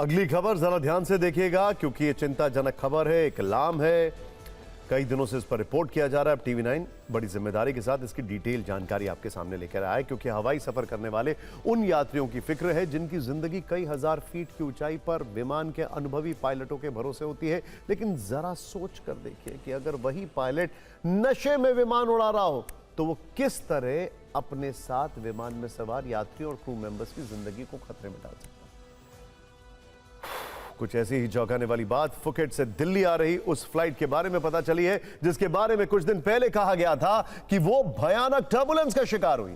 अगली खबर जरा ध्यान से देखिएगा क्योंकि ये चिंताजनक खबर है, एक अलार्म है। कई दिनों से इस पर रिपोर्ट किया जा रहा है। अब टीवी 9 बड़ी जिम्मेदारी के साथ इसकी डिटेल जानकारी आपके सामने लेकर आया है क्योंकि हवाई सफर करने वाले उन यात्रियों की फिक्र है जिनकी जिंदगी कई हजार फीट की ऊंचाई पर विमान के अनुभवी पायलटों के भरोसे होती है। लेकिन जरा सोच कर देखिए कि अगर वही पायलट नशे में विमान उड़ा रहा हो तो वो किस तरह अपने साथ विमान में सवार यात्रियों और क्रू मेंबर्स की जिंदगी को खतरे में डाल सकता है। कुछ ऐसी ही चौंकाने वाली बात फुकेट से दिल्ली आ रही उस फ्लाइट के बारे में पता चली है जिसके बारे में कुछ दिन पहले कहा गया था कि वो भयानक टर्बुलेंस का शिकार हुई।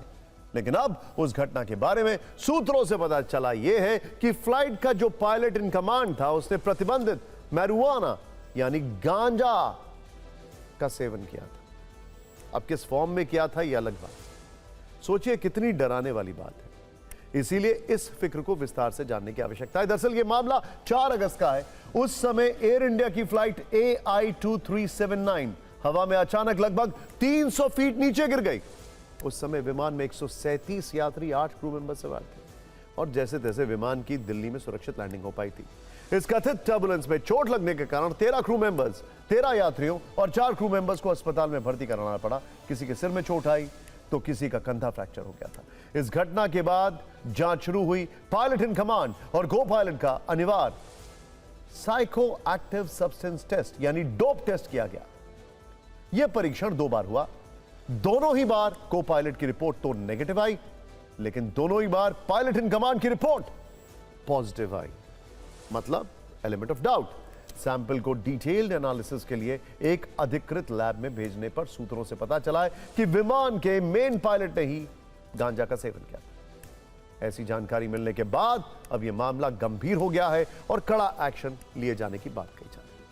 लेकिन अब उस घटना के बारे में सूत्रों से पता चला यह है कि फ्लाइट का जो पायलट इन कमांड था उसने प्रतिबंधित मैरिजुआना यानी गांजा का सेवन किया था। अब किस फॉर्म में किया था यह अलग बात। सोचिए कितनी डराने वाली बात है। इसीलिए इस फिक्र को विस्तार से जानने की आवश्यकता है। दरअसल यह मामला 4 अगस्त का है। उस समय एयर इंडिया की फ्लाइट AI2379 हवा में अचानक लगभग 300 फीट नीचे गिर गई। उस समय विमान में 137 यात्री 8 क्रू मेंबर सवार थे और जैसे तैसे विमान की दिल्ली में सुरक्षित लैंडिंग हो पाई थी। इस कथित टर्बुलेंस में चोट लगने के कारण 13 क्रू मेंबर्स, 13 यात्रियों और 4 क्रू मेंबर्स को अस्पताल में भर्ती कराना पड़ा। किसी के सिर में चोट आई तो किसी का कंधा फ्रैक्चर हो गया था। इस घटना के बाद जांच शुरू हुई। पायलट इन कमांड और को पायलट का अनिवार्य साइको एक्टिव सब्सटेंस टेस्ट यानी डोप टेस्ट किया गया। यह परीक्षण 2 बार हुआ। दोनों ही बार को पायलट की रिपोर्ट तो नेगेटिव आई, लेकिन दोनों ही बार पायलट इन कमांड की रिपोर्ट पॉजिटिव आई। मतलब एलिमेंट ऑफ डाउट। सैंपल को डिटेल्ड एनालिसिस के लिए एक अधिकृत लैब में भेजने पर सूत्रों से पता चला है कि विमान के मेन पायलट ने ही गांजा का सेवन किया था। ऐसी जानकारी मिलने के बाद अब यह मामला गंभीर हो गया है और कड़ा एक्शन लिए जाने की बात कही जा रही है।